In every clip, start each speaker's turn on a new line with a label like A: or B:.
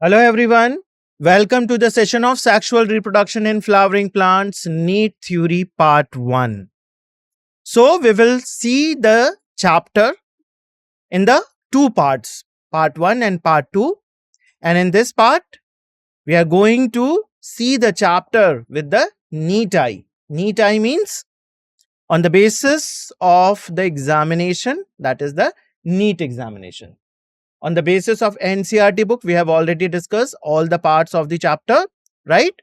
A: Hello everyone. Welcome to the session of Sexual Reproduction in Flowering Plants NEET Theory Part 1. So we will see the chapter in the two parts, Part 1 and Part 2. And in this part, we are going to see the chapter with the NEET eye. NEET eye means on the basis of the examination, that is the NEET examination. On the basis of NCERT book, we have already discussed all the parts of the chapter, right?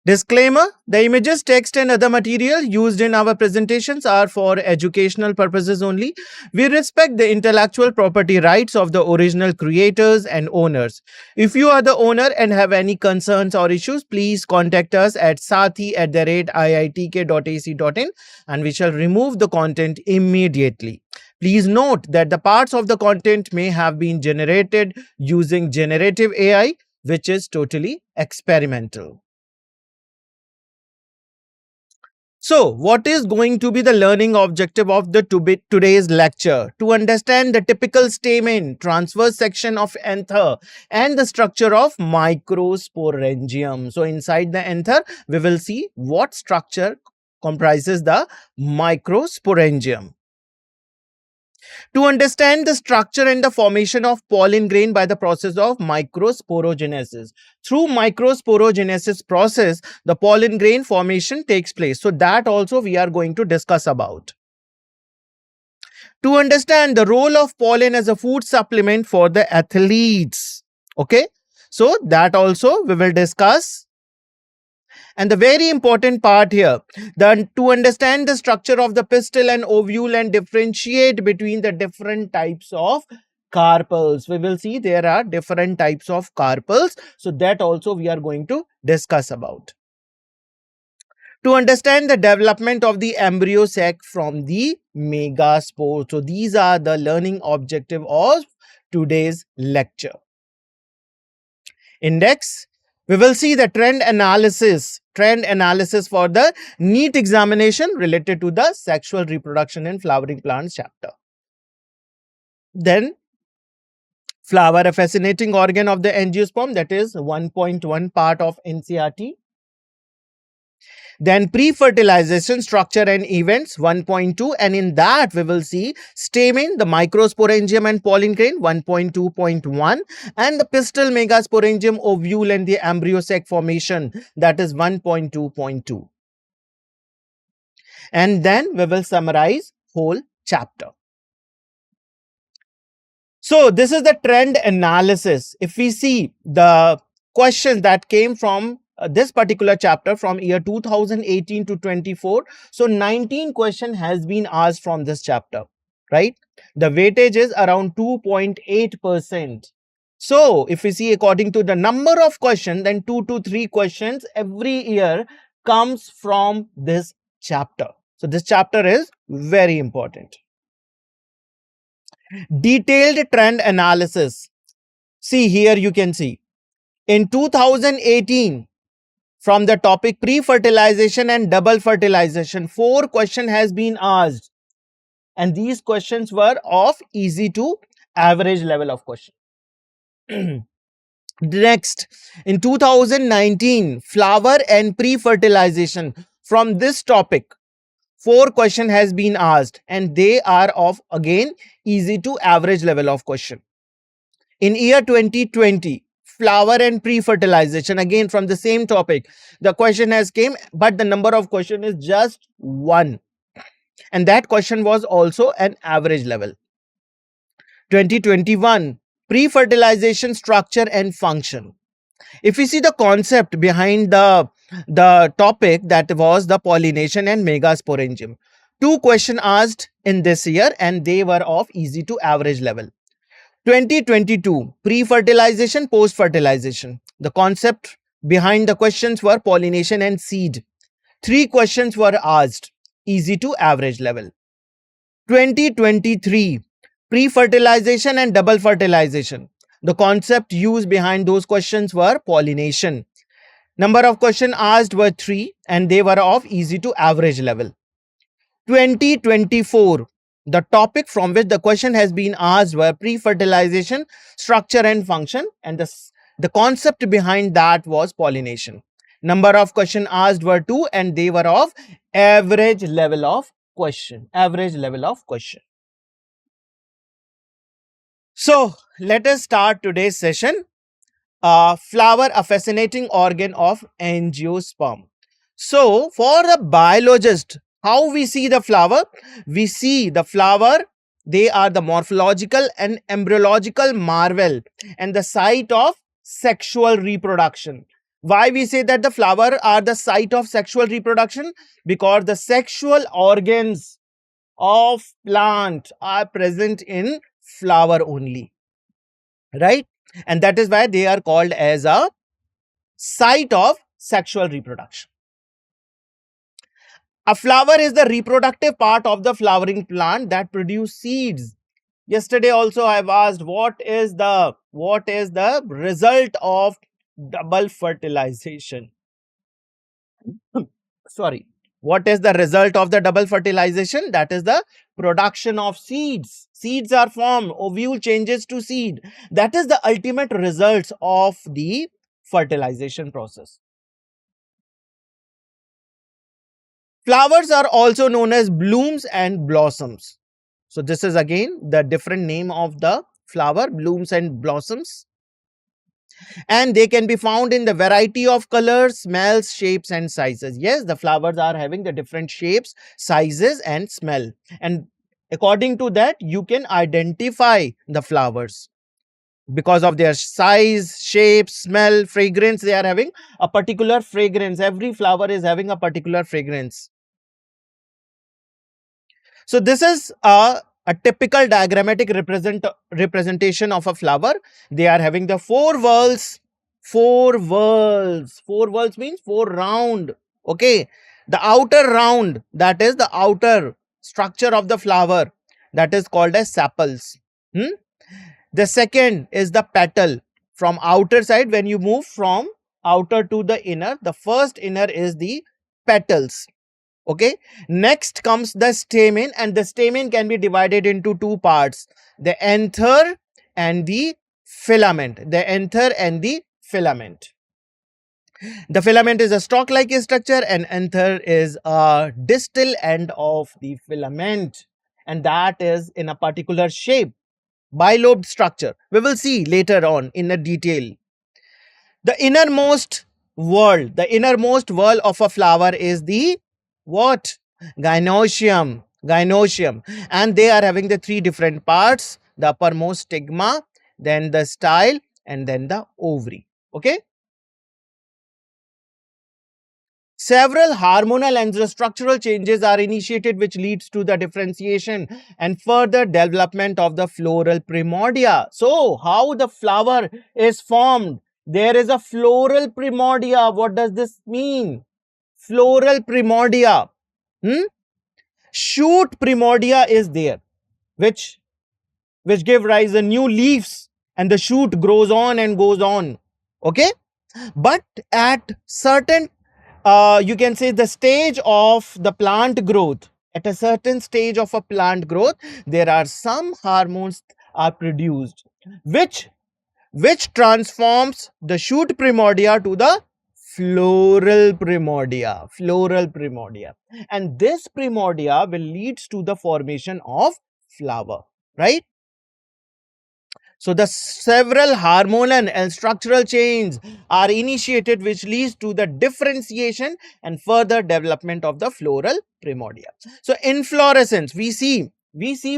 A: Disclaimer: the images, text and other material used in our presentations are for educational purposes only. We respect the intellectual property rights of the original creators and owners. If you are the owner and have any concerns or issues, please contact us at sathee@iitk.ac.in and we shall remove the content immediately. Please note that the parts of the content may have been generated using generative AI, which is totally experimental. So, what is going to be the learning objective of the today's lecture? To understand the typical stamen, transverse section of anther and the structure of microsporangium. So, inside the anther, we will see what structure comprises the microsporangium. To understand the structure and the formation of pollen grain by the process of microsporogenesis. Through microsporogenesis process, the pollen grain formation takes place. So that also we are going to discuss about. To understand the role of pollen as a food supplement for the athletes. Okay. So that also we will discuss. And the very important part here, to understand the structure of the pistil and ovule and differentiate between the different types of carpels. We will see there are different types of carpels. So that also we are going to discuss about. To understand the development of the embryo sac from the megaspore. So these are the learning objective of today's lecture. Index. We will see the trend analysis for the NEET examination related to the sexual reproduction in flowering plants chapter. Then flower, a fascinating organ of the angiosperm, that is 1.1 part of NCERT. Then pre-fertilization structure and events 1.2, and in that we will see stamen, the microsporangium and pollen grain 1.2.1, and the pistil, megasporangium, ovule and the embryo sac formation, that is 1.2.2. And then we will summarize whole chapter. So this is the trend analysis. If we see the questions that came from this particular chapter from year 2018 to 24, so 19 question has been asked from this chapter, right? The weightage is around 2.8%. So if we see according to the number of questions, then 2 to 3 questions every year comes from this chapter. So this chapter is very important. Detailed trend analysis. See here, you can see in 2018, from the topic pre-fertilization and double fertilization, 4 questions has been asked, and these questions were of easy to average level of question. Next, in 2019, flower and pre-fertilization, from this topic 4 questions has been asked, and they are of again easy to average level of question. In year 2020, flower and pre-fertilization, again from the same topic, the question has came, but the number of question is just 1, and that question was also an average level. 2021, pre-fertilization structure and function. If we see the concept behind the topic, that was the pollination and megasporangium, 2 questions asked in this year, and they were of easy to average level. 2022, pre-fertilization, post-fertilization. The concept behind the questions were pollination and seed. 3 questions were asked, easy to average level. 2023, pre-fertilization and double fertilization. The concept used behind those questions were pollination. Number of questions asked were 3, and they were of easy to average level. 2024, The topic from which the question has been asked were pre-fertilization, structure and function, and the concept behind that was pollination. Number of questions asked were 2 and they were of average level of question. Average level of question. So let us start today's session. Flower, a fascinating organ of angiosperm. So for the biologist, how we see the flower? We see the flower, they are the morphological and embryological marvel and the site of sexual reproduction. Why we say that the flower are the site of sexual reproduction? Because the sexual organs of plant are present in flower only, right? And that is why they are called as a site of sexual reproduction. A flower is the reproductive part of the flowering plant that produce seeds. Yesterday also I have asked what is the result of double fertilization. Sorry. What is the result of the double fertilization? That is the production of seeds. Seeds are formed, ovule changes to seed. That is the ultimate results of the fertilization process. Flowers are also known as blooms and blossoms. So this is again the different name of the flower, blooms and blossoms. And they can be found in the variety of colors, smells, shapes and sizes. Yes, the flowers are having the different shapes, sizes and smell. And according to that, you can identify the flowers. Because of their size, shape, smell, fragrance, they are having a particular fragrance. Every flower is having a particular fragrance. So this is a typical diagrammatic representation of a flower. They are having the four whorls. Four whorls. Four whorls means four round. Okay. The outer round, that is the outer structure of the flower, that is called as sepals. The second is the petal. From outer side, when you move from outer to the inner, the first inner is the petals. Okay. Next comes the stamen, and the stamen can be divided into two parts, the anther and the filament. The anther and the filament. The filament is a stalk-like structure and anther is a distal end of the filament, and that is in a particular shape, bilobed structure. We will see later on in a detail. The innermost whorl of a flower is the what? Gynoecium. Gynoecium. And they are having the three different parts, the uppermost stigma, then the style, and then the ovary. Okay. Several hormonal and structural changes are initiated which leads to the differentiation and further development of the floral primordia. So, how the flower is formed? There is a floral primordia. What does this mean? Floral primordia. Shoot primordia is there, which give rise to new leaves and the shoot grows on and goes on. Okay. But at certain you can say the stage of the plant growth, at a certain stage of a plant growth, there are some hormones are produced which transforms the shoot primordia to the floral primordia, and this primordia will leads to the formation of flower, right? So the several hormonal and structural changes are initiated which leads to the differentiation and further development of the floral primordia. So inflorescence, we see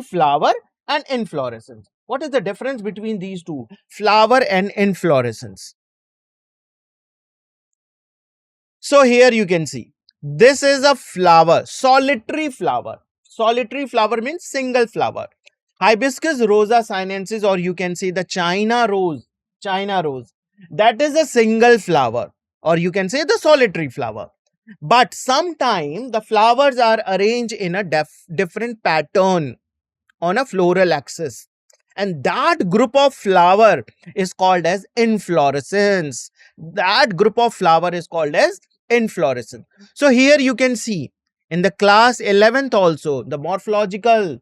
A: flower and inflorescence. What is the difference between these two, flower and inflorescence? So here you can see, this is a flower, solitary flower. Solitary flower means single flower. Hibiscus rosa sinensis, or you can say the China rose, that is a single flower, or you can say the solitary flower. But sometimes the flowers are arranged in a different pattern on a floral axis, and that group of flower is called as inflorescence. That group of flower is called as inflorescence. So here you can see in the class 11th also, the morphological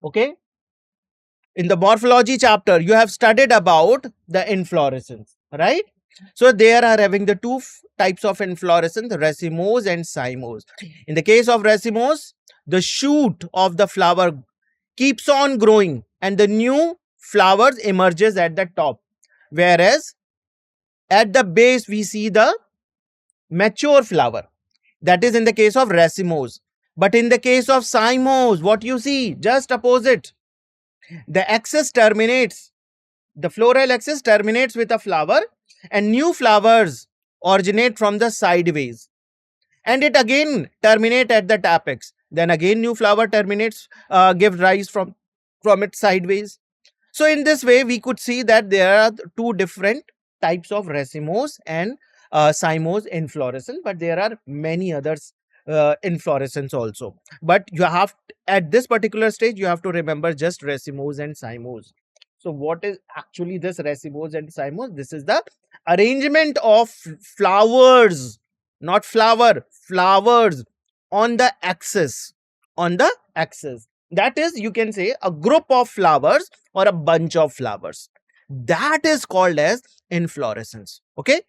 A: Okay. In the morphology chapter, you have studied about the inflorescence, right? So there are having the two types of inflorescence, racemose and cymose. In the case of racemose, the shoot of the flower keeps on growing and the new flowers emerges at the top. Whereas at the base, we see the mature flower. That is in the case of racemose. But in the case of cymose, what you see? Just opposite. The axis terminates. The floral axis terminates with a flower and new flowers originate from the sideways. And it again terminate at the apex. Then again new flower terminates, gives rise from its sideways. So in this way, we could see that there are two different types of racemose and cymose inflorescence, but there are many others inflorescence also. But you have, at this particular stage, you have to remember just racemose and cymose. So what is actually this racemose and cymose? This is the arrangement of flowers, not flower, flowers on the axis, on the axis. That is, you can say, a group of flowers or a bunch of flowers. That is called as inflorescence. Okay.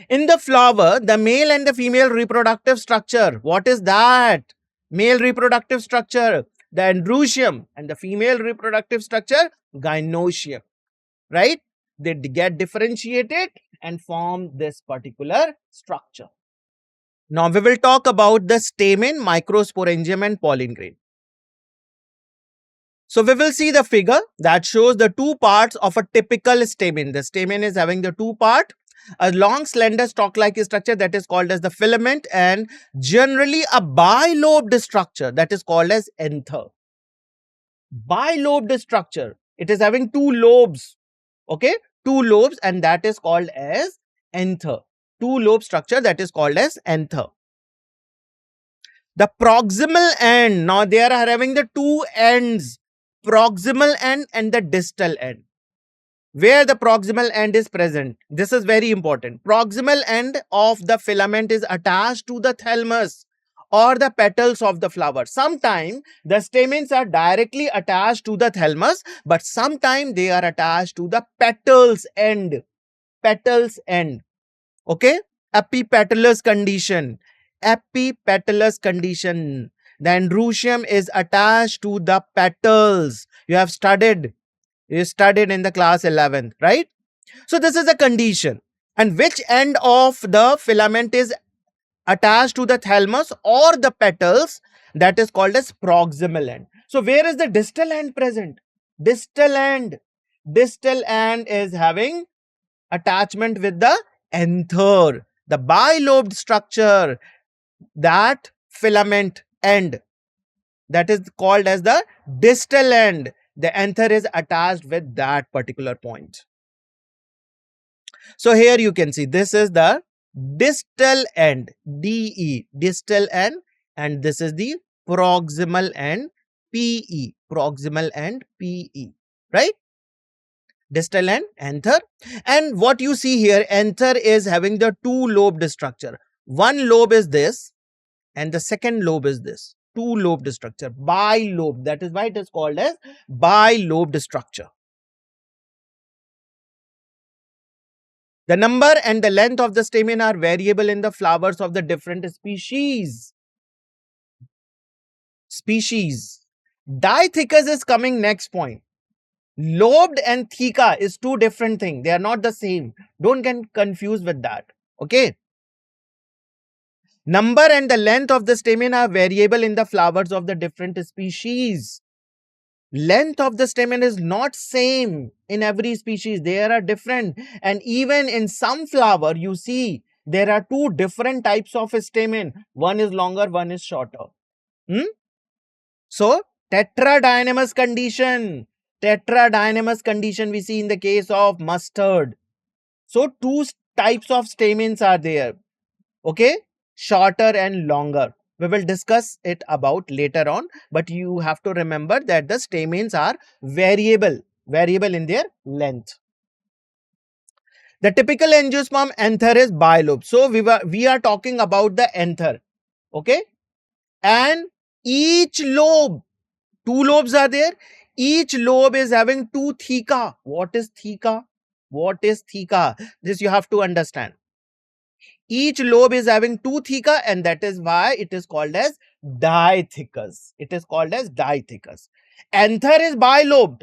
A: In the flower, the male and the female reproductive structure. What is that? Male reproductive structure, the androecium, and the female reproductive structure, gynoecium. Right? They get differentiated and form this particular structure. Now we will talk about the stamen, microsporangium, and pollen grain. So we will see the figure that shows the two parts of a typical stamen. The stamen is having the two part, a long slender stalk-like structure that is called as the filament, and generally a bilobed structure that is called as anther. Bilobed structure. It is having two lobes. Okay, two lobes, and that is called as anther. Two lobe structure that is called as anther. The proximal end. Now they are having the two ends, proximal end and the distal end. Where the proximal end is present, this is very important. Proximal end of the filament is attached to the thalamus or the petals of the flower. Sometimes the stamens are directly attached to the thalamus, but sometimes they are attached to the petals end. Petals end. Okay, epipetalous condition. Epipetalous condition. The androecium is attached to the petals. You have studied. You studied in the class 11th, right? So this is a condition. And which end of the filament is attached to the thalamus or the petals? That is called as proximal end. So where is the distal end present? Distal end. Distal end is having attachment with the anther, the bilobed structure, that filament end, that is called as the distal end. The anther is attached with that particular point. So here you can see this is the distal end, DE, distal end, and this is the proximal end, PE, proximal end, PE, right? Distal end, anther. And what you see here, anther is having the two lobed structure. One lobe is this and the second lobe is this. Two lobed structure, bilobe. That is why it is called as bilobed structure. The number and the length of the stamen are variable in the flowers of the different species. Dithecous is coming next point. Lobed and theca is two different things. They are not the same. Don't get confused with that. Okay. Number and the length of the stamen are variable in the flowers of the different species. Length of the stamen is not same in every species. They are different. And even in some flower, you see there are two different types of stamen. One is longer, one is shorter. So, tetradynamous condition. Tetradynamous condition we see in the case of mustard. So, two types of stamens are there. Okay, shorter and longer. We will discuss it about later on, but you have to remember that the stamens are variable in their length. The typical angiosperm anther is bilobe. So we are talking about the anther. Okay, and each lobe, Two lobes are there. Each lobe is having two theca. What is theca? What is theca? This you have to understand. Each lobe is having two theca, and that is why it is called as dithecus. It is called as dithecus. Anther is bilobed,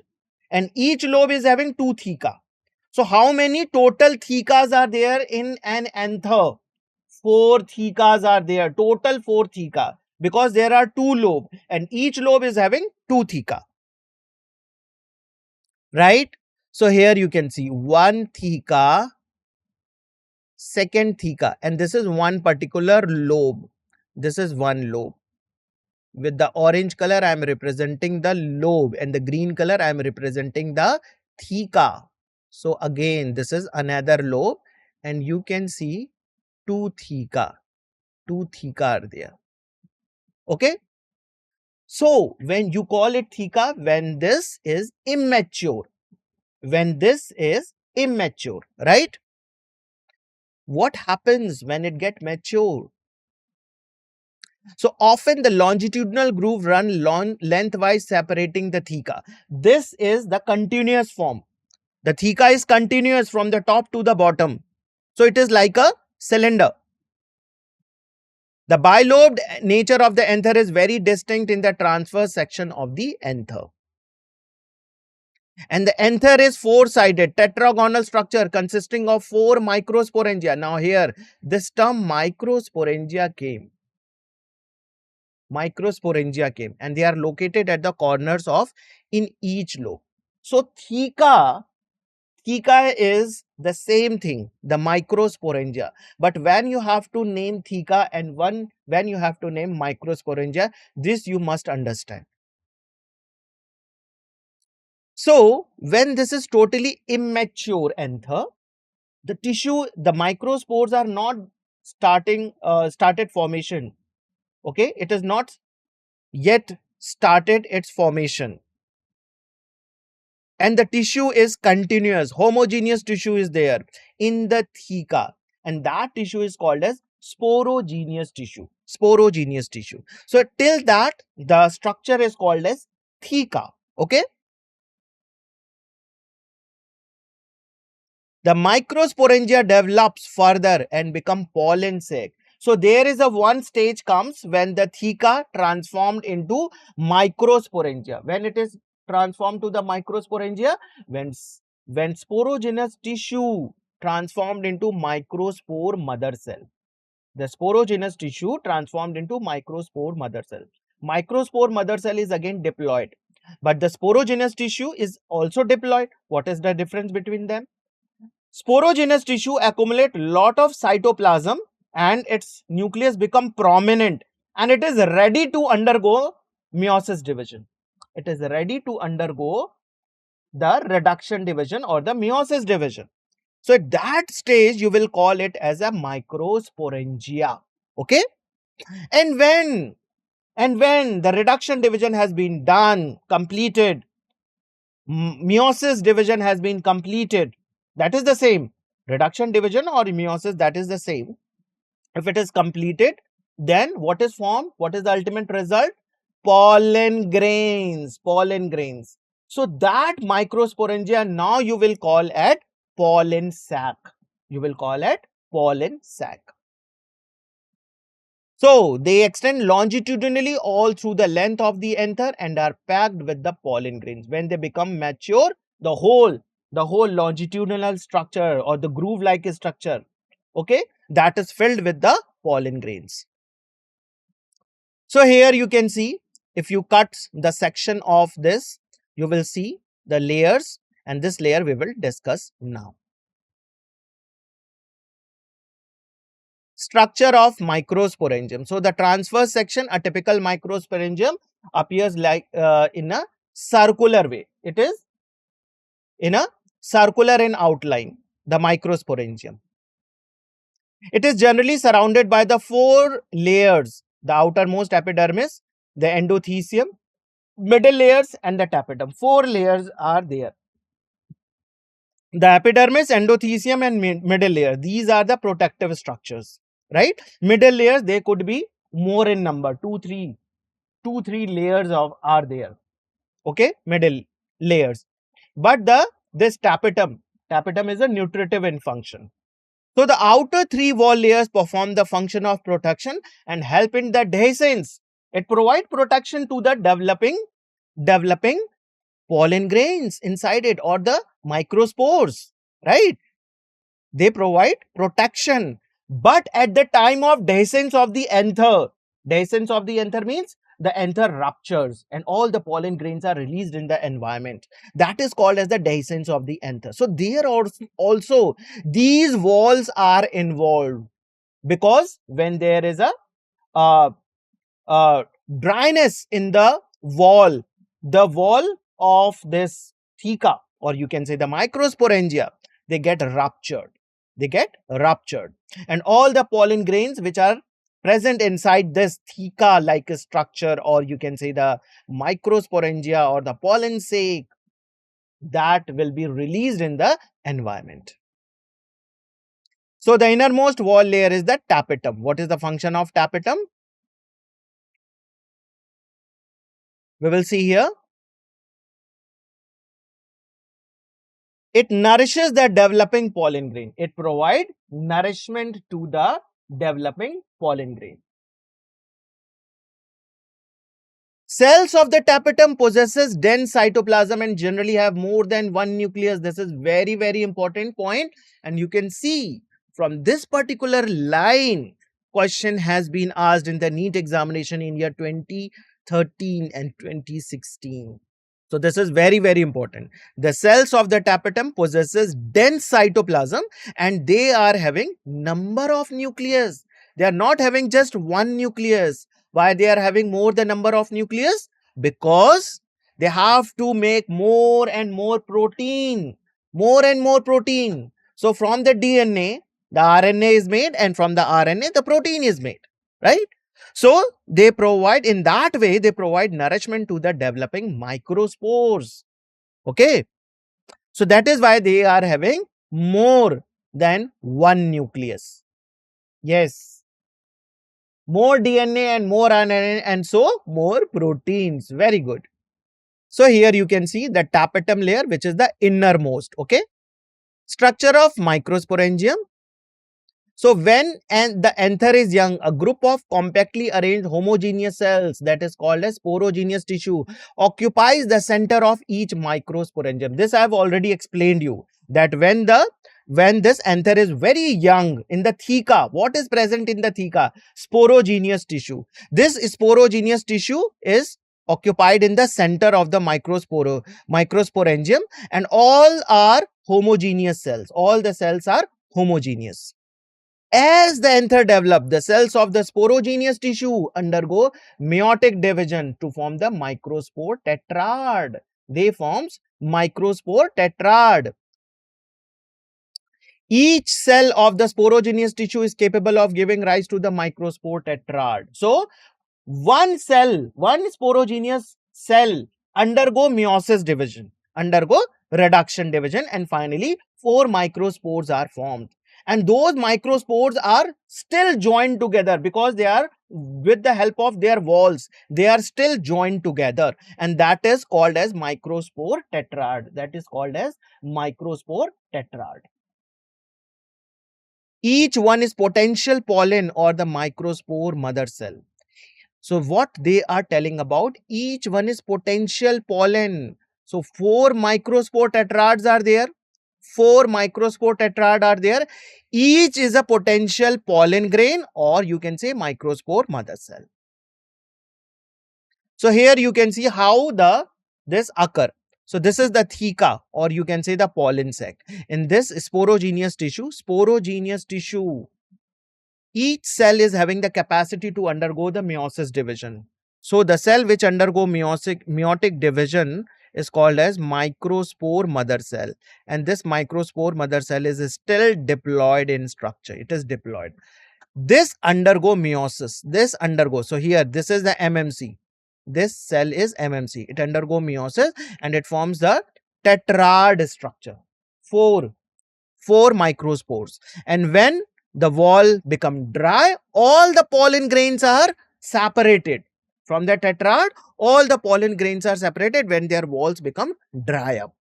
A: and each lobe is having two theca. So how many total thecas are there in an anther? Four thecas are there. Total four theca, because there are two lobes and each lobe is having two theca. Right? So here you can see one theca, second theca, and this is one particular lobe. This is one lobe. With the orange color, I am representing the lobe, and the green color, I am representing the theca. So again, this is another lobe, and you can see two theca. Two theca are there. Okay. So when you call it theca, when this is immature. When this is immature, right? What happens when it get mature? So often the longitudinal groove run lengthwise separating the theca. This is the continuous form. The theca is continuous from the top to the bottom. So it is like a cylinder. The bilobed nature of the anther is very distinct in the transverse section of the anther. And the anther is four-sided tetragonal structure consisting of four microsporangia. Now here, this term microsporangia came. Microsporangia came, and they are located at the corners of in each lobe. So theca is the same thing, the microsporangia. But when you have to name theca and when you have to name microsporangia, this you must understand. So when this is totally immature anther, the tissue, the microspores are not started formation. Okay, it is not yet started its formation, and the tissue is continuous, homogeneous tissue is there in the theca, and that tissue is called as sporogenous tissue. Sporogenous tissue. So till that, the structure is called as theca. Okay. The microsporangia develops further and become pollen sac. So there is a one stage comes when the theca transformed into microsporangia. When it is transformed to the microsporangia, when sporogenous tissue transformed into microspore mother cell. The sporogenous tissue transformed into microspore mother cell. Microspore mother cell is again diploid, but the sporogenous tissue is also diploid. What is the difference between them? Sporogenous tissue accumulate lot of cytoplasm and its nucleus become prominent, and it is ready to undergo meiosis division. It is ready to undergo the reduction division or the meiosis division. So at that stage, you will call it as a microsporangia. Okay. And when the reduction division has been done, completed, meiosis division has been completed, that is the same. Reduction division or meiosis, that is the same. If it is completed, then what is formed? What is the ultimate result? Pollen grains. Pollen grains. So that microsporangia now you will call it pollen sac. You will call it pollen sac. So they extend longitudinally all through the length of the anther and are packed with the pollen grains. When they become mature, the whole longitudinal structure or the groove-like structure, okay, that is filled with the pollen grains. So here you can see, if you cut the section of this, you will see the layers, and this layer we will discuss now. Structure of microsporangium. So the transverse section, a typical microsporangium appears like in a circular way. It is in a circular in outline, the microsporangium. It is generally surrounded by the four layers: the outermost epidermis, the endothecium, middle layers, and the tapetum. Four layers are there. The epidermis, endothecium, and middle layer, these are the protective structures, right? Middle layers, they could be more in number, two, three layers are there. okay, middle layers. But this tapetum is a nutritive in function. So the outer three wall layers perform the function of protection and help in the dehiscence. It provides protection to the developing pollen grains inside it, or the microspores, right? They provide protection. But at the time of dehiscence of the anther means the anther ruptures and all the pollen grains are released in the environment. That is called as the dehiscence of the anther. So there also these walls are involved, because when there is a uh, uh, dryness in the wall of this theca, or you can say the microsporangia, they get ruptured. They get ruptured. And all the pollen grains which are present inside this theca like a structure, or you can say the microsporangia or the pollen sac, that will be released in the environment. So the innermost wall layer is the tapetum. What is the function of tapetum? We will see here. It nourishes the developing pollen grain. It provides nourishment to the developing pollen grain. Cells of the tapetum possesses dense cytoplasm and generally have more than one nucleus. This is very, very important point. And you can see from this particular line, question has been asked in the NEET examination in year 2013 and 2016. So this is very, very important. The cells of the tapetum possesses dense cytoplasm and they are having number of nucleus. They are not having just one nucleus. Why they are having more the number of nucleus? Because they have to make more and more protein. More and more protein. So from the DNA, the RNA is made, and from the RNA, the protein is made. Right? So they provide, in that way, they provide nourishment to the developing microspores. Okay. So that is why they are having more than one nucleus. Yes. More DNA and more RNA, and so more proteins. Very good. So here you can see the tapetum layer, which is the innermost. Okay. Structure of microsporangium. So when the anther is young, a group of compactly arranged homogeneous cells, that is called as sporogenous tissue, occupies the center of each microsporangium. This I have already explained you, that when this anther is very young in the theca, what is present in the theca? Sporogenous tissue. This sporogenous tissue is occupied in the center of the microsporangium, and all are homogeneous cells. All the cells are homogeneous. As the anther develop, the cells of the sporogenous tissue undergo meiotic division to form the microspore tetrad. They forms microspore tetrad. Each cell of the sporogenous tissue is capable of giving rise to the microspore tetrad. So, one sporogenous cell undergo meiosis division, undergo reduction division, and finally 4 microspores are formed. And those microspores are still joined together because they are, with the help of their walls, they are still joined together, and that is called as microspore tetrad. That is called as microspore tetrad. Each one is potential pollen or the microspore mother cell. So what they are telling about, each one is potential pollen. So 4 microspore tetrads are there. 4 microspore tetrad are there. Each is a potential pollen grain, or you can say microspore mother cell. So here you can see how this occur. So this is the theca, or you can say the pollen sac. In this sporogenous tissue, each cell is having the capacity to undergo the meiosis division. So the cell which undergo meiotic division is called as microspore mother cell, and this microspore mother cell is still diploid in structure. It is diploid. This undergo meiosis. So here this is the MMC. This cell is MMC. It undergo meiosis and it forms the tetrad structure. Four microspores. And when the wall become dry, all the pollen grains are separated. From the tetrad, all the pollen grains are separated when their walls become dry up.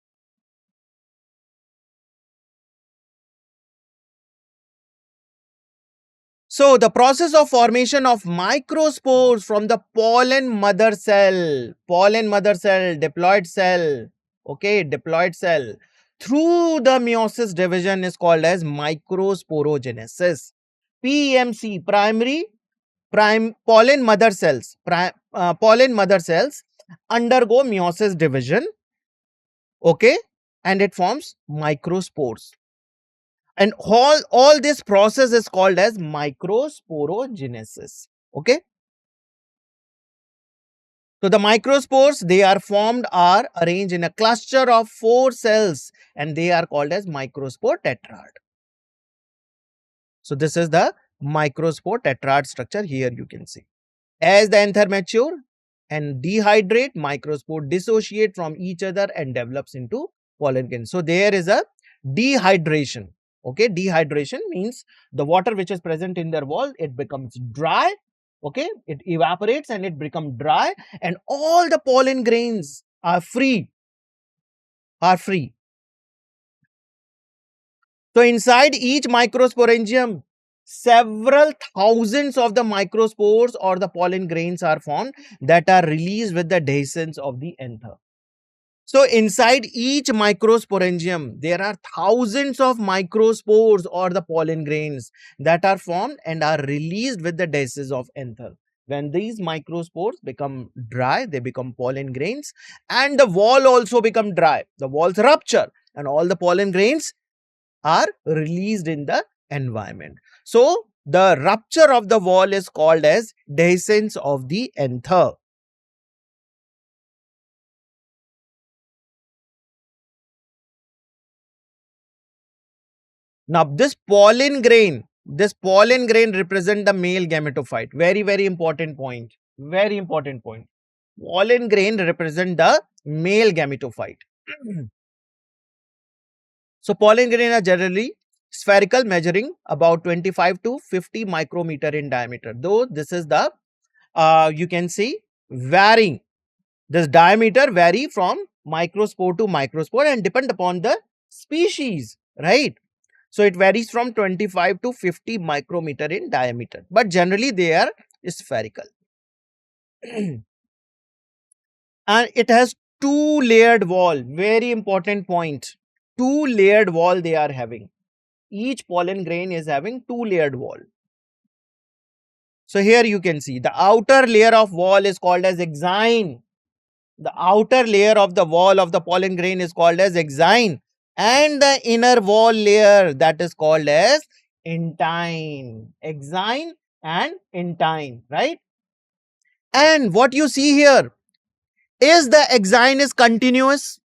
A: So the process of formation of microspores from the pollen mother cell, diploid cell, okay, diploid cell, through the meiosis division is called as microsporogenesis. PMC, pollen mother cells, pollen mother cells undergo meiosis division, okay, and it forms microspores. And all this process is called as microsporogenesis. Okay. So the microspores, they are formed, are arranged in a cluster of 4 cells, and they are called as microspore tetrad. So this is the microspore tetrad structure. Here you can see. As the anther mature and dehydrate, microspore dissociate from each other and develops into pollen grains. So there is a dehydration. Okay, dehydration means the water which is present in their wall, it becomes dry. Okay, it evaporates and it becomes dry, and all the pollen grains are free. So inside each microsporangium, several thousands of the microspores or the pollen grains are formed that are released with the dehiscence of the anther. So inside each microsporangium, there are thousands of microspores or the pollen grains that are formed and are released with the dehiscence of anther. When these microspores become dry, they become pollen grains, and the wall also become dry. The walls rupture and all the pollen grains are released in the environment. So the rupture of the wall is called as dehiscence of the anther. Now this pollen grain represent the male gametophyte. Very, very important point. Very important point. Pollen grain represent the male gametophyte. So pollen grain are generally spherical, measuring about 25 to 50 micrometer in diameter. Though this is the you can see varying. This diameter vary from microspore to microspore and depend upon the species, right? So it varies from 25 to 50 micrometer in diameter, but generally they are spherical. And it has two layered wall. Very important point. Two layered wall they are having. Each pollen grain is having two layered wall. So here you can see the outer layer of wall is called as exine. The outer layer of the wall of the pollen grain is called as exine, and the inner wall layer, that is called as intine. Exine and intine, right? And what you see here is the exine is continuous.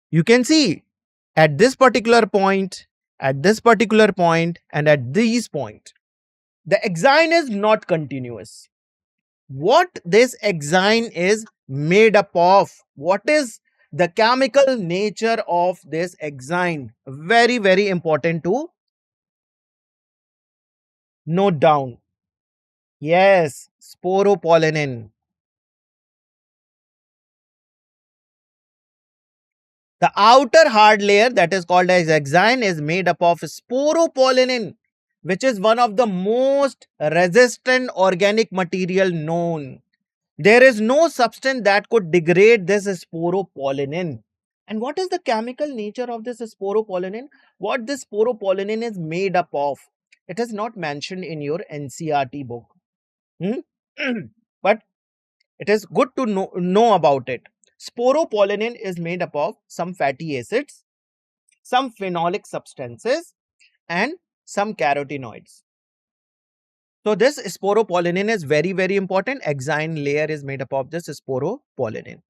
A: You can see at this particular point, at this particular point, and at this point. The exine is not continuous. What this exine is made up of? What is the chemical nature of this exine? Very, very important to note down. Yes, sporopollenin. The outer hard layer, that is called as exine, is made up of sporopollenin, which is one of the most resistant organic material known. There is no substance that could degrade this sporopollenin. And what is the chemical nature of this sporopollenin? What this sporopollenin is made up of? It is not mentioned in your NCERT book. But it is good to know about it. Sporopollenin is made up of some fatty acids, some phenolic substances, and some carotenoids. So this sporopollenin is very, very important. Exine layer is made up of this sporopollenin.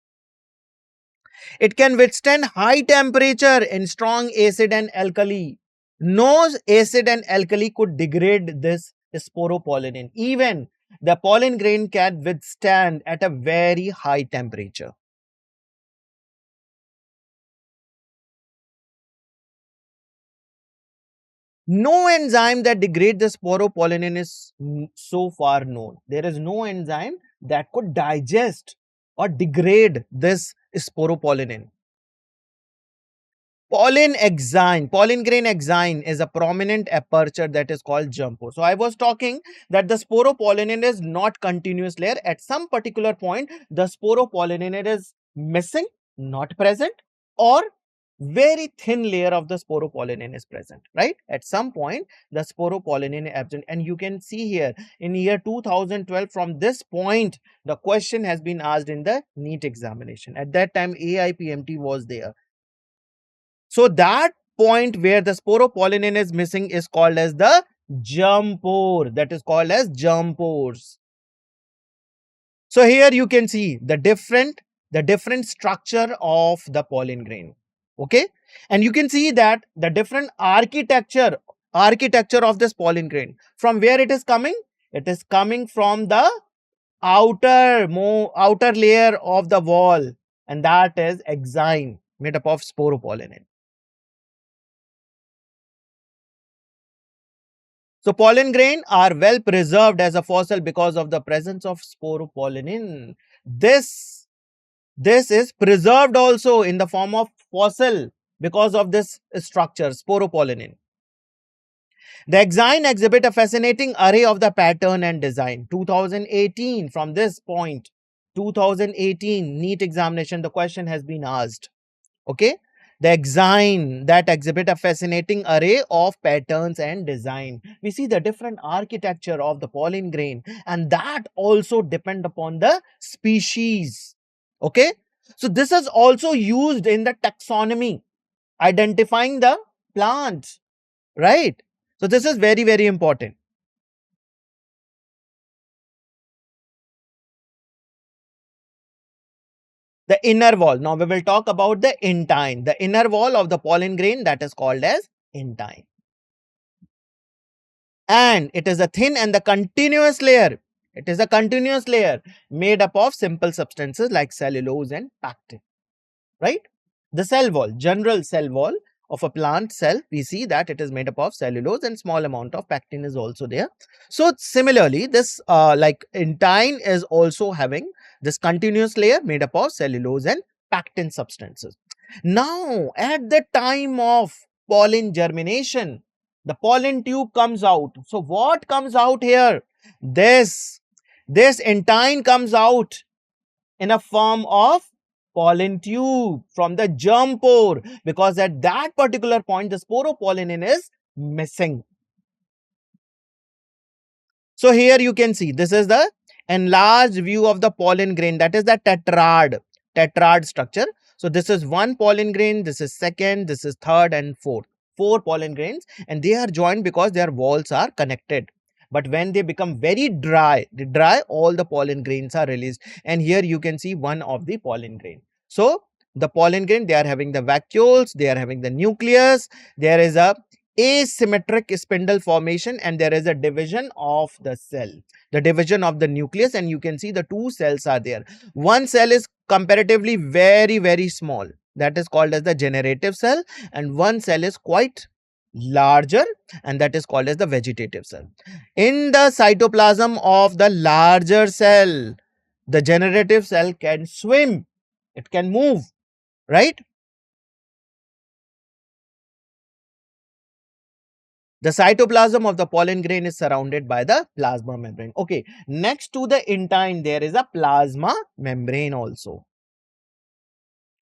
A: It can withstand high temperature in strong acid and alkali. No acid and alkali could degrade this sporopollenin. Even the pollen grain can withstand at a very high temperature. No enzyme that degrades the sporopollenin is so far known. There is no enzyme that could digest or degrade this sporopollenin. Pollen grain exine is a prominent aperture that is called jumpo. So I was talking that the sporopollenin is not continuous layer. At some particular point, the sporopollenin is missing, not present, or very thin layer of the sporopollenin is present, right? At some point, the sporopollenin is absent. And you can see here in year 2012, from this point, the question has been asked in the NEET examination. At that time, AIPMT was there. So that point where the sporopollenin is missing is called as the germ pore. That is called as germ pores. So here you can see the different structure of the pollen grain. Okay, and you can see that the different architecture of this pollen grain. From where it is coming? It is coming from the outer layer of the wall, and that is exine, made up of sporopollenin. So pollen grain are well preserved as a fossil because of the presence of sporopollenin. This is preserved also in the form of fossil because of this structure, sporopollenin. The exine exhibit a fascinating array of the pattern and design. 2018, from this point, 2018 NEET examination, the question has been asked. Okay, the exine that exhibit a fascinating array of patterns and design. We see the different architecture of the pollen grain, and that also depend upon the species. Okay, so this is also used in the taxonomy, identifying the plants, right? So this is very, very important. The inner wall. Now we will talk about the intine. The inner wall of the pollen grain, that is called as intine. And it is a thin and the continuous layer. It is a continuous layer made up of simple substances like cellulose and pectin, right? The cell wall, general cell wall of a plant cell, we see that it is made up of cellulose and small amount of pectin is also there. So similarly, this like intine is also having this continuous layer made up of cellulose and pectin substances. Now, at the time of pollen germination, the pollen tube comes out. So what comes out here? This intine comes out in a form of pollen tube from the germ pore, because at that particular point the sporopollenin is missing. So here you can see this is the enlarged view of the pollen grain, that is the tetrad structure. So this is one pollen grain, this is second, this is third and fourth. Four pollen grains, and they are joined because their walls are connected. But when they become very dry, all the pollen grains are released. And here you can see one of the pollen grain. So the pollen grain, they are having the vacuoles, they are having the nucleus, there is a asymmetric spindle formation, and there is a division of the cell, the division of the nucleus, and you can see the two cells are there. One cell is comparatively very, very small, that is called as the generative cell, and one cell is quite larger, and that is called as the vegetative cell. In the cytoplasm of the larger cell, the generative cell can swim, it can move, right? The cytoplasm of the pollen grain is surrounded by the plasma membrane. Okay, next to the intine, there is a plasma membrane also.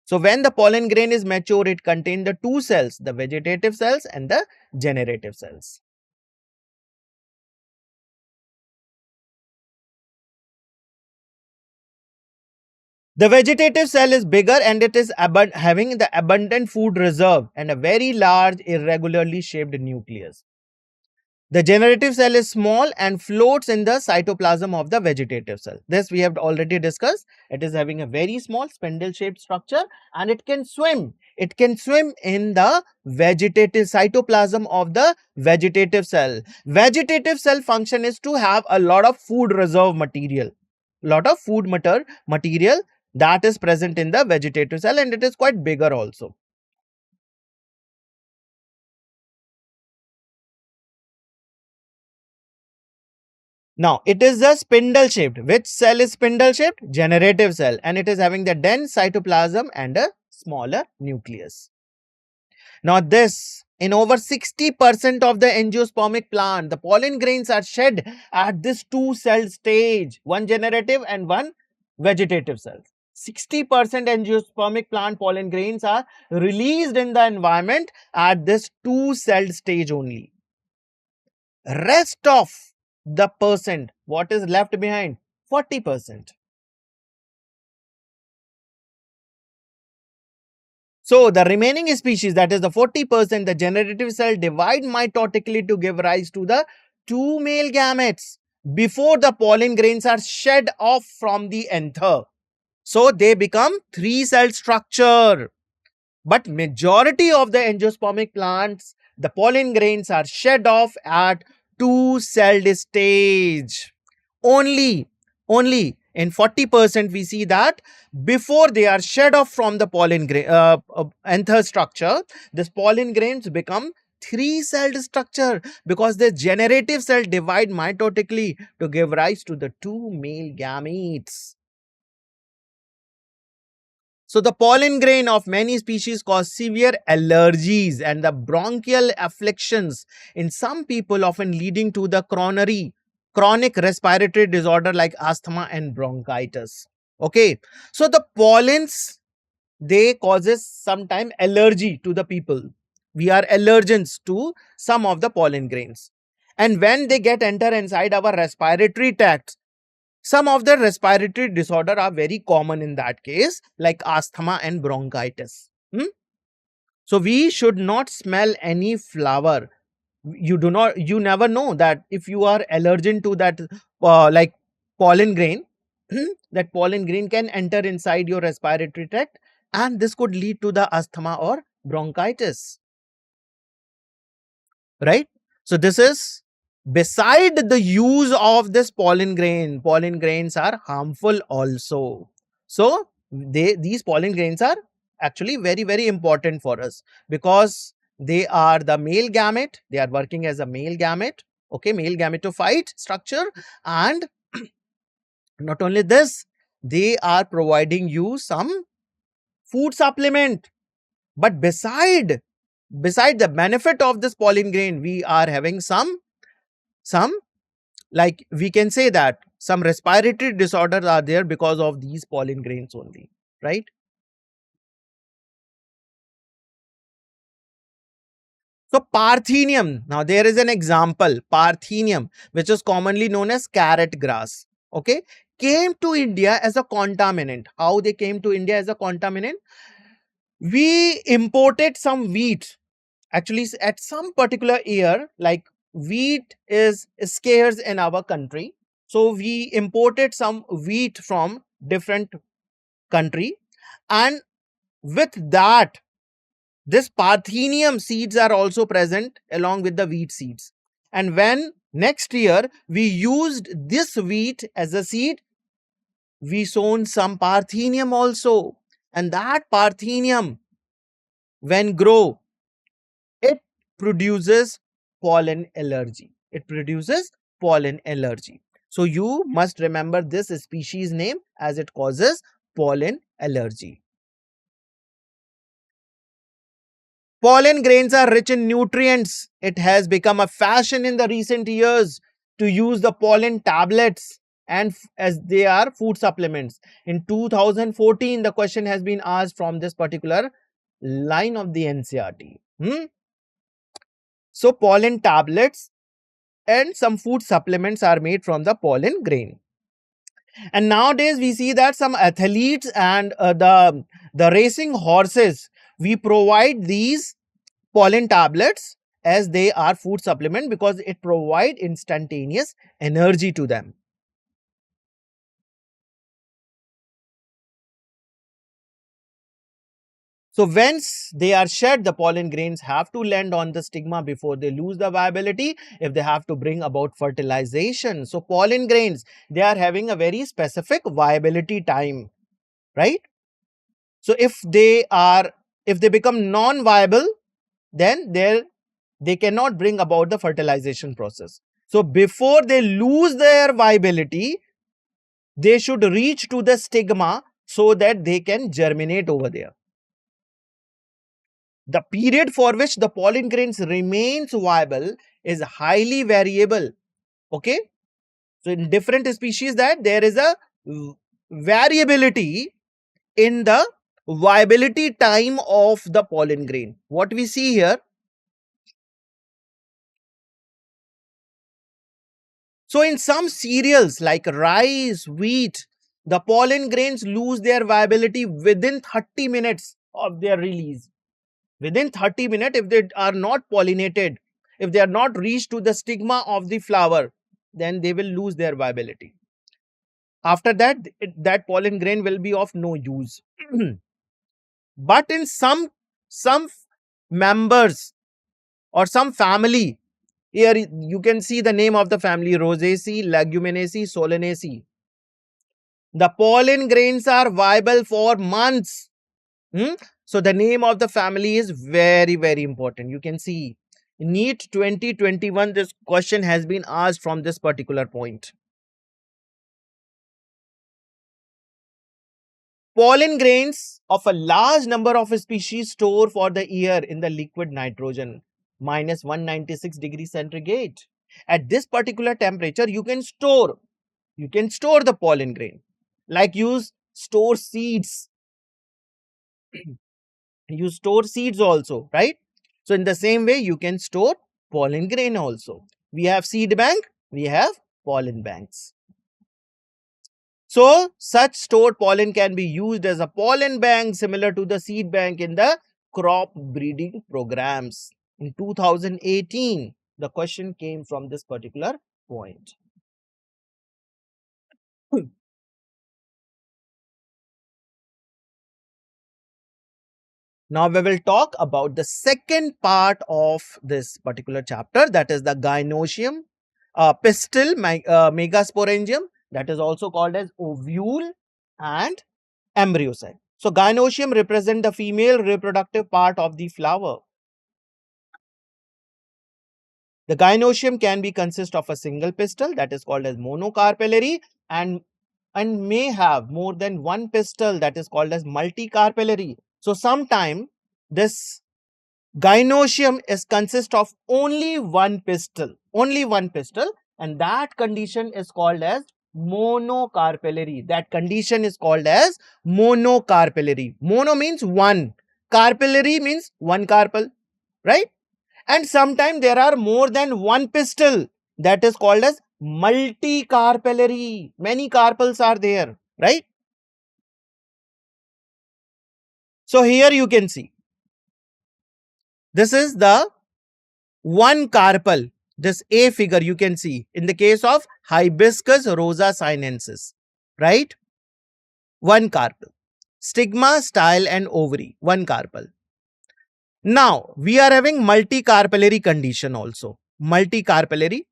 A: So when the pollen grain is mature, it contains the two cells, the vegetative cells and the generative cells. The vegetative cell is bigger and it is having the abundant food reserve and a very large irregularly shaped nucleus. The generative cell is small and floats in the cytoplasm of the vegetative cell. This we have already discussed. It is having a very small spindle-shaped structure and it can swim. It can swim in the vegetative cytoplasm of the vegetative cell. Vegetative cell function is to have a lot of food reserve material. Lot of food material that is present in the vegetative cell, and it is quite bigger also. Now, it is a spindle shaped. Which cell is spindle shaped? Generative cell. And it is having the dense cytoplasm and a smaller nucleus. Now, this in over 60% of the angiospermic plant, the pollen grains are shed at this two cell stage, one generative and one vegetative cell. 60% angiospermic plant pollen grains are released in the environment at this two cell stage only. Rest of the percent, what is left behind? 40%. So the remaining species, that is the 40%, the generative cell divide mitotically to give rise to the two male gametes before the pollen grains are shed off from the anther. So they become three cell structure. But majority of the angiospermic plants, the pollen grains are shed off at two celled stage. Only in 40% we see that before they are shed off from the pollen grain anther structure, this pollen grains become three celled structure because the generative cell divide mitotically to give rise to the two male gametes. So the pollen grain of many species cause severe allergies and the bronchial afflictions in some people, often leading to the chronic respiratory disorder like asthma and bronchitis. Okay, so the pollens, they causes sometime allergy to the people. We are allergens to some of the pollen grains, and when they get enter inside our respiratory tract, some of the respiratory disorder are very common in that case, like asthma and bronchitis. So we should not smell any flower. You never know that if you are allergic to that like pollen grain, that pollen grain can enter inside your respiratory tract, and this could lead to the asthma or bronchitis, right? So this is beside the use of this pollen grains are harmful also. So these pollen grains are actually very important for us because they are the male gamete, they are working as a male gamete, okay, male gametophyte structure. And not only this, they are providing you some food supplement. But beside the benefit of this pollen grain, we are having some, like we can say that some respiratory disorders are there because of these pollen grains only, right? So Parthenium, now there is an example, Parthenium, which is commonly known as carrot grass, okay, came to India as a contaminant. How they came to India as a contaminant? We imported some wheat. Actually, at some particular year, like wheat is scarce in our country, so we imported some wheat from different country, and with that, this Parthenium seeds are also present along with the wheat seeds. And when next year we used this wheat as a seed, we sown some Parthenium also, and that Parthenium, when grow, it produces pollen allergy. It produces pollen allergy. So you must remember this species name as it causes pollen allergy. Pollen grains are rich in nutrients. It has become a fashion in the recent years to use the pollen tablets and as they are food supplements. In 2014, the question has been asked from this particular line of the NCERT. So pollen tablets and some food supplements are made from the pollen grain. And nowadays we see that some athletes and the racing horses, we provide these pollen tablets as they are food supplement because it provide instantaneous energy to them. So once they are shed, the pollen grains have to land on the stigma before they lose the viability if they have to bring about fertilization. So pollen grains, they are having a very specific viability time, right? So if they become non-viable, then they cannot bring about the fertilization process. So before they lose their viability, they should reach to the stigma so that they can germinate over there. The period for which the pollen grains remains viable is highly variable. Okay. So in different species that there is a variability in the viability time of the pollen grain. What we see here. So in some cereals like rice, wheat, the pollen grains lose their viability within 30 minutes of their release. Within 30 minutes, if they are not pollinated, if they are not reached to the stigma of the flower, then they will lose their viability. After that, that pollen grain will be of no use. But in some members or some family, here you can see the name of the family: Rosaceae, Leguminosae, Solanaceae. The pollen grains are viable for months. So the name of the family is very, very important. You can see NEET 2021, this question has been asked from this particular point. Pollen grains of a large number of species store for the year in the liquid nitrogen, minus 196 degrees centigrade. At this particular temperature, you can store the pollen grain. Like you store seeds. You store seeds also, right? So in the same way, you can store pollen grain also. We have seed bank, we have pollen banks. So such stored pollen can be used as a pollen bank similar to the seed bank in the crop breeding programs. In 2018, the question came from this particular point. Now we will talk about the second part of this particular chapter, that is the gynoecium, pistil, megasporangium, that is also called as ovule, and embryo cell. So gynoecium represent the female reproductive part of the flower. The gynoecium can be consist of a single pistil, that is called as monocarpellary, and may have more than one pistil, that is called as multicarpellary. So sometime this gynoecium is consist of only one pistil, and that condition is called as monocarpellary. That condition is called as monocarpellary. Mono means one, carpellary means one carpel, right? And sometimes there are more than one pistil, that is called as multicarpellary. Many carpels are there, right? So here you can see, this is the one carpel. This A figure you can see in the case of Hibiscus rosa sinensis, right? One carpel. Stigma, style and ovary, one carpel. Now we are having multicarpellary condition also. Multicarpellary.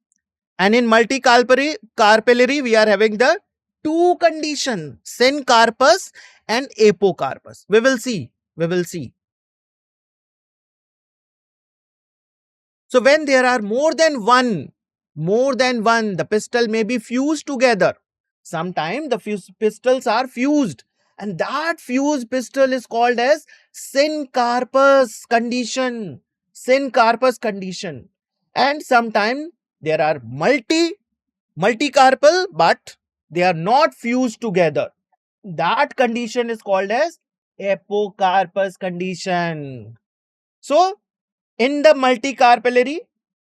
A: And in multicarpellary, we are having the two condition, syncarpus and apocarpus. We will see. So when there are more than one, the pistil may be fused together. Sometimes the pistils are fused, and that fused pistil is called as syncarpus condition. And sometimes there are multicarpal, but they are not fused together. That condition is called as apocarpus condition. So in the multicarpellary,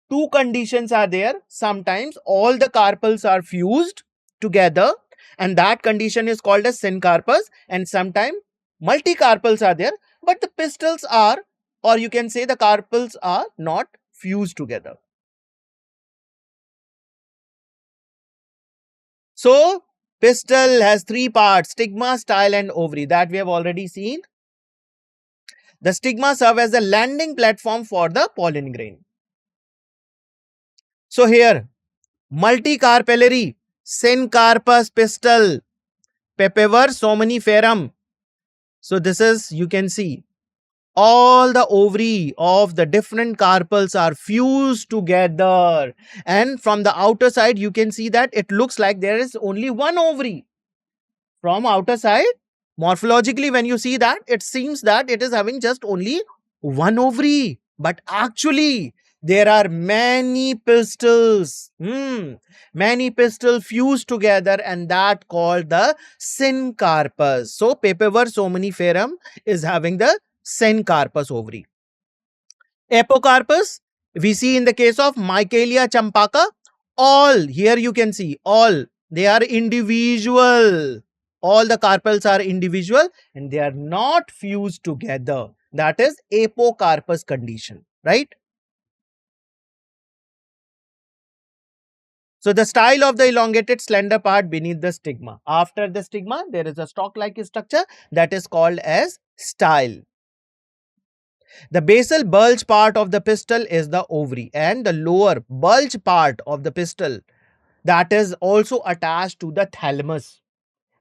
A: two conditions are there. Sometimes all the carpels are fused together, and that condition is called as syncarpus. And sometimes multicarpels are there, but the pistils are, or you can say the carpels are not fused together. So pistil has three parts: stigma, style and ovary, that we have already seen. The stigma serve as a landing platform for the pollen grain. So here, multicarpellary, syncarpus pistil, Papaver somniferum. So this is, you can see, All the ovary of the different carpels are fused together, and from the outer side you can see that it looks like there is only one ovary. From outer side, morphologically, when you see that, it seems that it is having just only one ovary, but actually there are many pistils. Many pistils fused together, and that called the syncarpus. So papaver somniferum is having the syncarpus ovary. Apocarpus, we see in the case of Michaelia champaka, all, here you can see, all, they are individual. All the carpels are individual and they are not fused together. That is apocarpus condition, right? So the style of the elongated slender part beneath the stigma. After the stigma, there is a stalk-like structure that is called as style. The basal bulge part of the pistil is the ovary, and the lower bulge part of the pistil, that is also attached to the thalamus,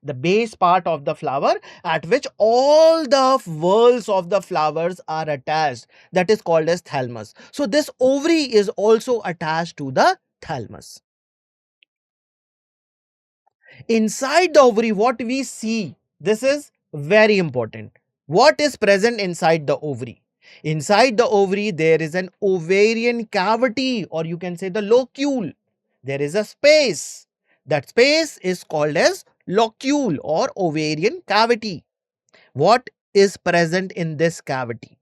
A: the base part of the flower at which all the whorls of the flowers are attached, that is called as thalamus. So this ovary is also attached to the thalamus. Inside the ovary, what we see, this is very important. What is present inside the ovary? Inside the ovary, there is an ovarian cavity, or you can say the locule. There is a space. That space is called as locule or ovarian cavity. What is present in this cavity?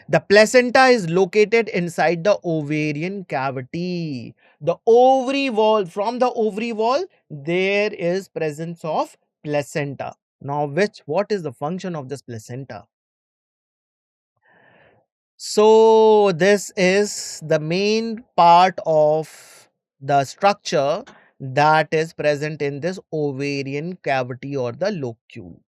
A: The placenta is located inside the ovarian cavity. The ovary wall, from the ovary wall, there is presence of placenta. Now, what is the function of this placenta? So, this is the main part of the structure that is present in this ovarian cavity or the locule.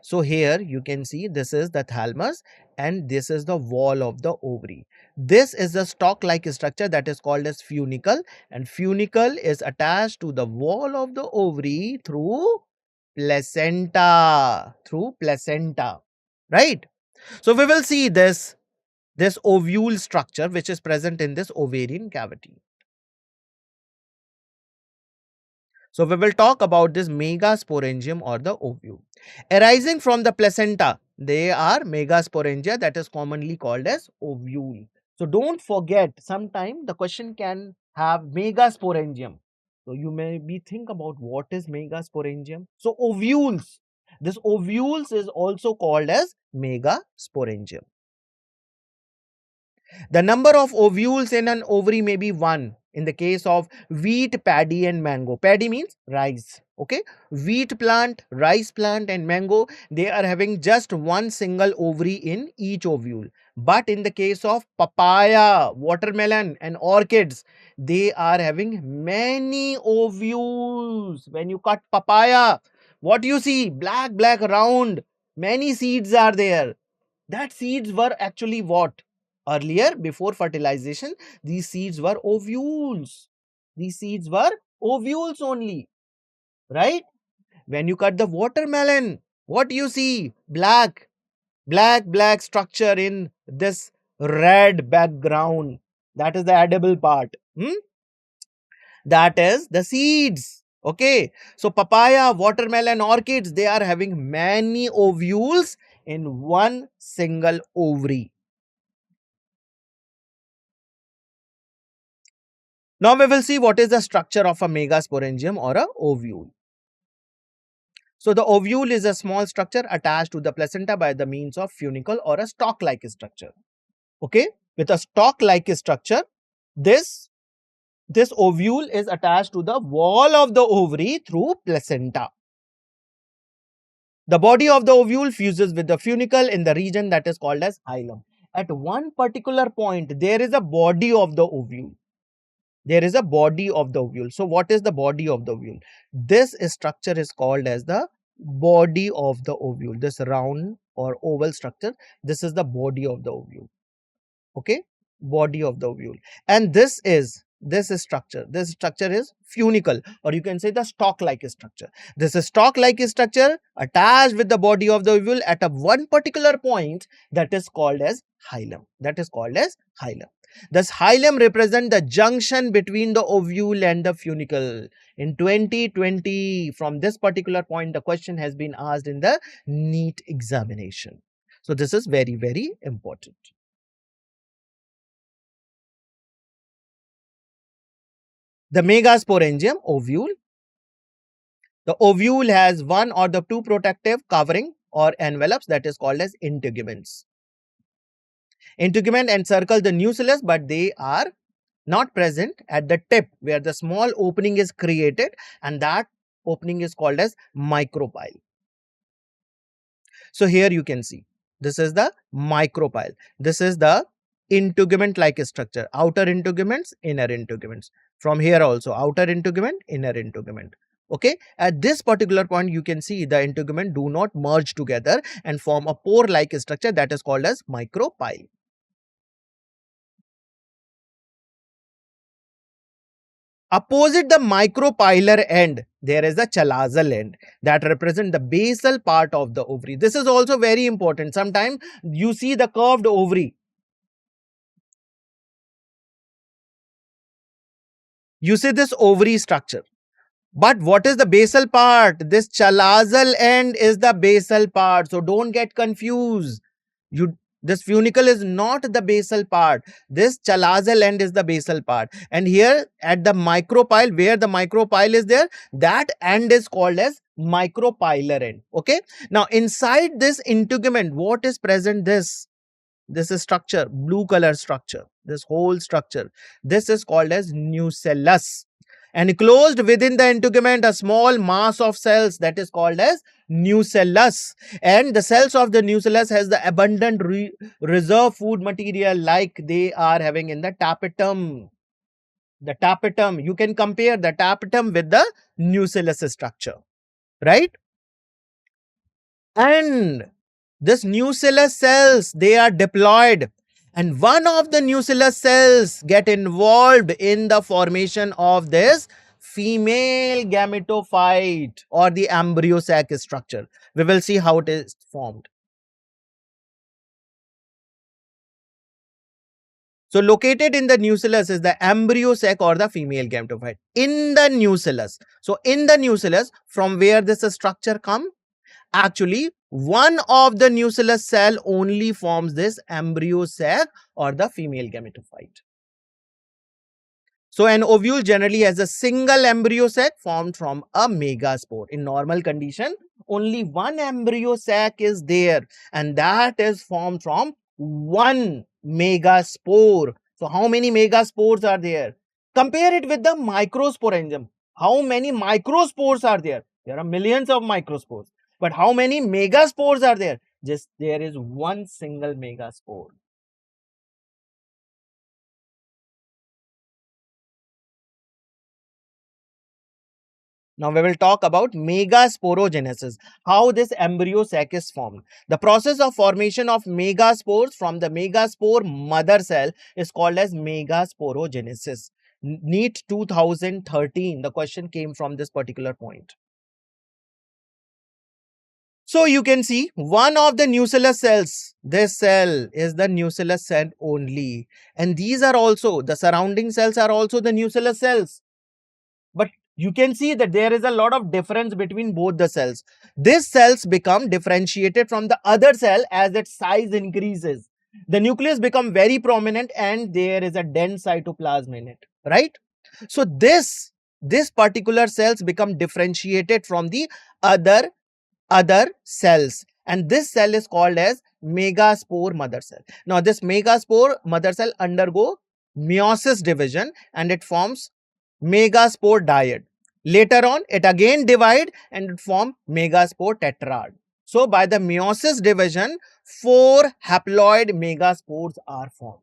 A: So, here you can see this is the thalamus and this is the wall of the ovary. This is the stalk-like structure that is called as funicle, and funicle is attached to the wall of the ovary through placenta. Right? So, we will see this ovule structure which is present in this ovarian cavity. So we will talk about this megasporangium or the ovule. Arising from the placenta, they are megasporangia, that is commonly called as ovule. So don't forget, sometime the question can have megasporangium. So you may be think about what is megasporangium. So ovules, this ovules is also called as megasporangium. The number of ovules in an ovary may be 1 in the case of wheat, paddy and mango. Paddy means rice. Okay. Wheat plant, rice plant and mango, they are having just one single ovary in each ovule. But in the case of papaya, watermelon and orchids, they are having many ovules. When you cut papaya, what you see? Black, round. Many seeds are there. That seeds were actually what? Earlier, before fertilization, these seeds were ovules. These seeds were ovules only, right? When you cut the watermelon, what you see? Black structure in this red background. That is the edible part. That is the seeds. Okay. So papaya, watermelon, orchids, they are having many ovules in one single ovary. Now we will see what is the structure of a megasporangium or a ovule. So the ovule is a small structure attached to the placenta by the means of funicle or a stalk-like structure. Okay, with a stalk-like structure, this ovule is attached to the wall of the ovary through placenta. The body of the ovule fuses with the funicle in the region that is called as hilum. At one particular point, there is a body of the ovule. There is a body of the ovule. So what is the body of the ovule? This structure is called as the body of the ovule. This round or oval structure, this is the body of the ovule. Okay, body of the ovule. And this is this structure. This structure is funicle, or you can say the stalk-like structure. This is stalk-like structure attached with the body of the ovule at a one particular point that is called as hilum. That is called as hilum. Thus, hilum represent the junction between the ovule and the funicle. In 2020, from this particular point, the question has been asked in the NEET examination. So, this is very, very important. The megasporangium ovule. The ovule has one or the two protective covering or envelopes that is called as integuments. Integument encircle the nucellus, but they are not present at the tip where the small opening is created, and that opening is called as micropyle. So here you can see this is the micropyle. This is the integument like structure. Outer integuments, inner integuments. From here also outer integument, inner integument. Okay, at this particular point you can see the integument do not merge together and form a pore like structure that is called as micropyle. Opposite the micropylar end, there is a chalazal end that represent the basal part of the ovary. This is also very important. Sometimes you see the curved ovary. You see this ovary structure. But what is the basal part? This chalazal end is the basal part. So don't get confused. This funicle is not the basal part. This chalazal end is the basal part. And here at the micropyle, where the micropyle is there, that end is called as micropylar end. Okay. Now inside this integument, what is present? This is structure, blue color structure. This whole structure. This is called as nucellus. Enclosed within the integument, a small mass of cells that is called as nucellus, and the cells of the nucellus has the abundant reserve food material like they are having in the tapetum. The tapetum, you can compare the tapetum with the nucellus structure, right? And this nucellus cells, they are diploid, and one of the nucellus cells get involved in the formation of this female gametophyte or the embryo sac structure. We will see how it is formed. So located in the nucellus is the embryo sac or the female gametophyte in the nucellus. So in the nucellus, from where this structure come? Actually, one of the nucellus cell only forms this embryo sac or the female gametophyte. So, an ovule generally has a single embryo sac formed from a megaspore. In normal condition, only one embryo sac is there, and that is formed from one megaspore. So, how many megaspores are there? Compare it with the microsporangium. How many microspores are there? There are millions of microspores. But how many megaspores are there? Just there is one single megaspore. Now we will talk about megasporogenesis, how this embryo sac is formed. The process of formation of megaspores from the megaspore mother cell is called as megasporogenesis. NEET 2013, the question came from this particular point. So you can see one of the nucellus cells, this cell is the nucellus cell only, and these are also, the surrounding cells are also the nucellus cells. But you can see that there is a lot of difference between both the cells. These cells become differentiated from the other cell as its size increases. The nucleus become very prominent and there is a dense cytoplasm in it, right? So this particular cells become differentiated from the other cells, and this cell is called as megaspore mother cell. Now this megaspore mother cell undergo meiosis division and it forms megaspore dyad. Later on it again divide and it form megaspore tetrad. So by the meiosis division, 4 haploid megaspores are formed.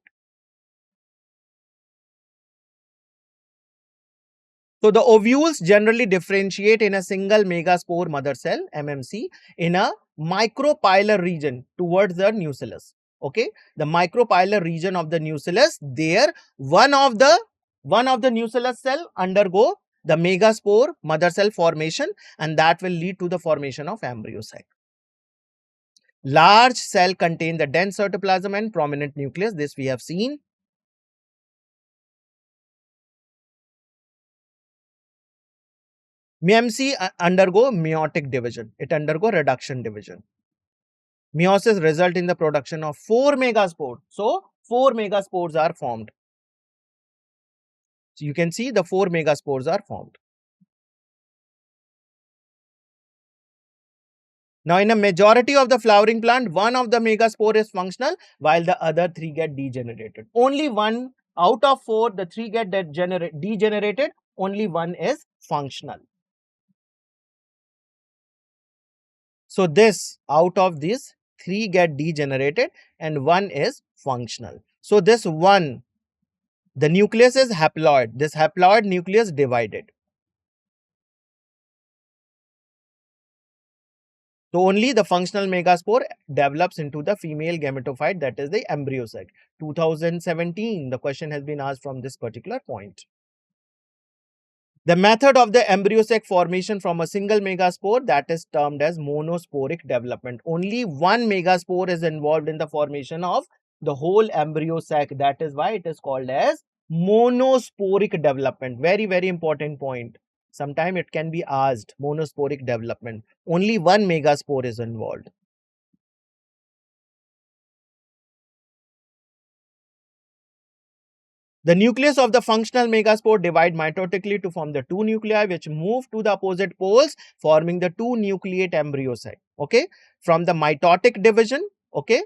A: So the ovules generally differentiate in a single megaspore mother cell, MMC, in a micropylar region towards the nucellus. Okay, the micropylar region of the nucellus, there one of the One of the nucellus cell undergo the megaspore mother cell formation, and that will lead to the formation of embryo sac. Large cell contain the dense cytoplasm and prominent nucleus. This we have seen. MEMC undergo meiotic division. It undergo reduction division. Meiosis result in the production of 4 megaspores. So, 4 megaspores are formed. So, you can see the 4 megaspores are formed. Now, in a majority of the flowering plant, one of the megaspore is functional while the other 3 get degenerated. Only one out of 4, the 3 get degenerated, only one is functional. So, this out of these 3 get degenerated and 1 is functional. So, this 1, the nucleus is haploid. This haploid nucleus divided. So, only the functional megaspore develops into the female gametophyte, that is the embryo sac. 2017, the question has been asked from this particular point. The method of the embryo sac formation from a single megaspore, that is termed as monosporic development. Only one megaspore is involved in the formation of the whole embryo sac. That is why it is called as monosporic development. Very, very important point. Sometime it can be asked, monosporic development. Only one megaspore is involved. The nucleus of the functional megaspore divide mitotically to form the 2 nuclei which move to the opposite poles, forming the 2 nucleate embryo sac. Okay, from the mitotic division, okay,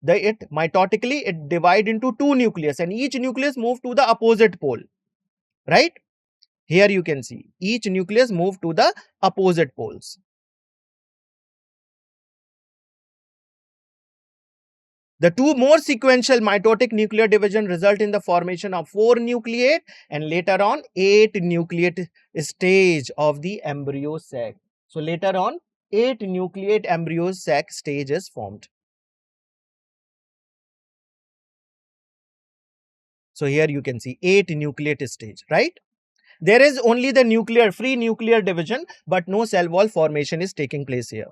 A: mitotically it divide into 2 nucleus and each nucleus move to the opposite pole. Right? Here you can see each nucleus move to the opposite poles. The 2 more sequential mitotic nuclear division result in the formation of 4 nucleate and later on 8 nucleate stage of the embryo sac. So later on 8 nucleate embryo sac stage is formed. So here you can see 8 nucleate stage, right? There is only the free nuclear division, but no cell wall formation is taking place here.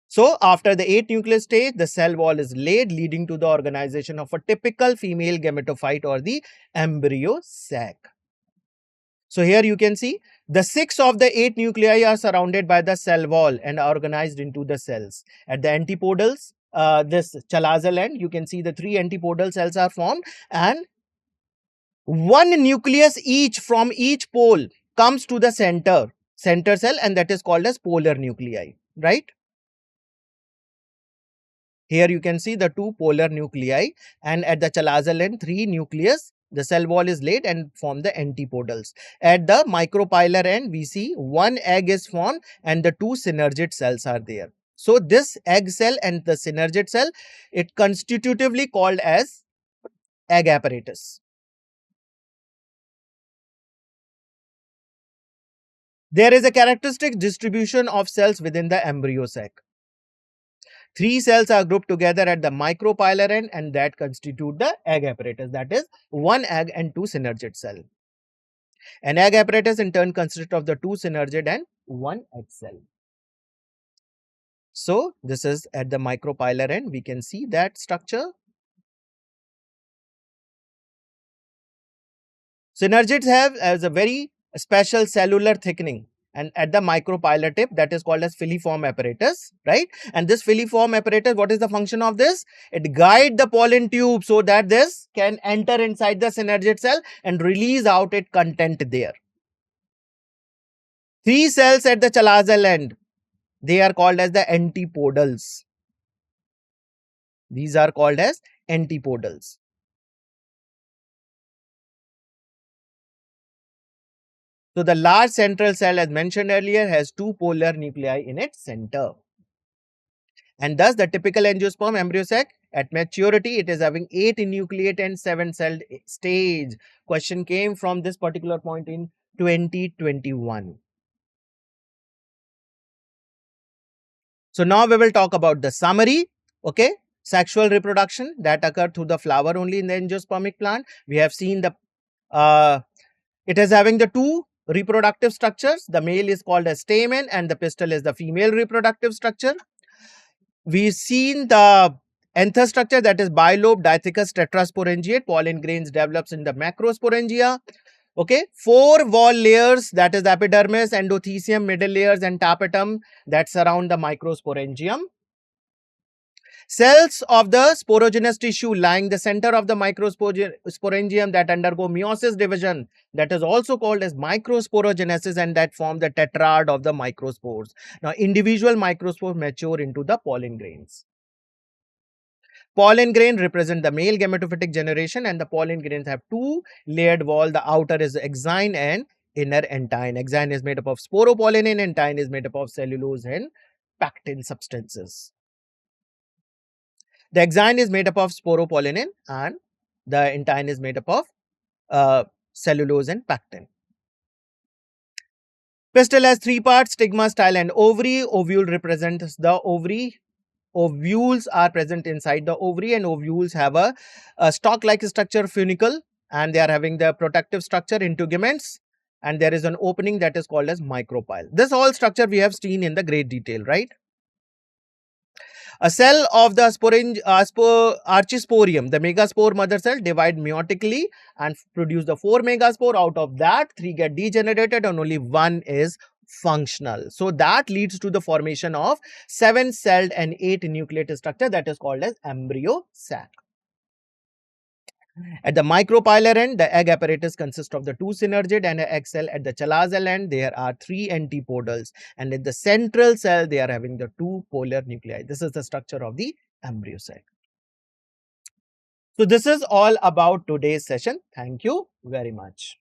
A: So, after the 8 nucleus stage, the cell wall is laid, leading to the organization of a typical female gametophyte or the embryo sac. So, here you can see the 6 of the 8 nuclei are surrounded by the cell wall and are organized into the cells. At the antipodals, this chalazal end, you can see the 3 antipodal cells are formed and 1 nucleus each from each pole comes to the center cell, and that is called as polar nuclei, right? Here you can see the 2 polar nuclei, and at the chalazal end 3 nucleus, the cell wall is laid and form the antipodals. At the micropylar end we see 1 egg is formed and the 2 synergid cells are there. So this egg cell and the synergid cell, it constitutively called as egg apparatus. There is a characteristic distribution of cells within the embryo sac. 3 cells are grouped together at the micropylar end and that constitute the egg apparatus, that is 1 egg and 2 synergid cell. An egg apparatus in turn consists of the 2 synergid and 1 egg cell. So this is at the micropylar end, we can see that structure. Synergids have as a very special cellular thickening, and at the micropylar tip, that is called as filiform apparatus, right? And this filiform apparatus, what is the function of this? It guides the pollen tube so that this can enter inside the synergid cell and release out its content there. 3 cells at the chalazal end, they are called as the antipodals. These are called as antipodals. So the large central cell, as mentioned earlier, has 2 polar nuclei in its center. And thus the typical angiosperm embryo sac at maturity, it is having 8 nucleate and 7 celled stage. Question came from this particular point in 2021. So now we will talk about the summary. Okay. sexual reproduction that occur through the flower only in the angiospermic plant. We have seen the uh, it is having the two reproductive structures. The male is called as stamen and the pistil is the female reproductive structure. We've seen the anther structure, that is bilobe dithecous tetrasporangiate. Pollen grains develops in the macrosporangia. Okay, four wall layers, that is the epidermis, endothecium, middle layers and tapetum that surround the microsporangium. Cells of the sporogenous tissue lying the center of the microsporangium that undergo meiosis division, that is also called as microsporogenesis, and that form the tetrad of the microspores. Now, individual microspores mature into the pollen grains. Pollen grain represent the male gametophytic generation, and the pollen grains have two layered wall. The outer is exine and inner entine. Exine is made up of sporopollen and entine is made up of cellulose and pectin substances. The exine is made up of sporopollenin and the entine is made up of cellulose and pectin. Pistil has three parts: stigma, style and ovary. Ovule represents the ovary. Ovules are present inside the ovary, and ovules have a stalk-like structure, funicle, and they are having the protective structure, integuments, and there is an opening that is called as micropyle. This whole structure we have seen in the great detail, right? A cell of the archisporium, the megaspore mother cell, divide meiotically and produce the 4 megaspore. Out of that, 3 get degenerated and only 1 is functional. So that leads to the formation of 7-celled and 8-nucleated structure that is called as embryo sac. At the micropylar end, the egg apparatus consists of the 2 synergid and an egg cell. At the chalazal end, there are 3 antipodals, and in the central cell, they are having the 2 polar nuclei. This is the structure of the embryo sac. So this is all about today's session. Thank you very much.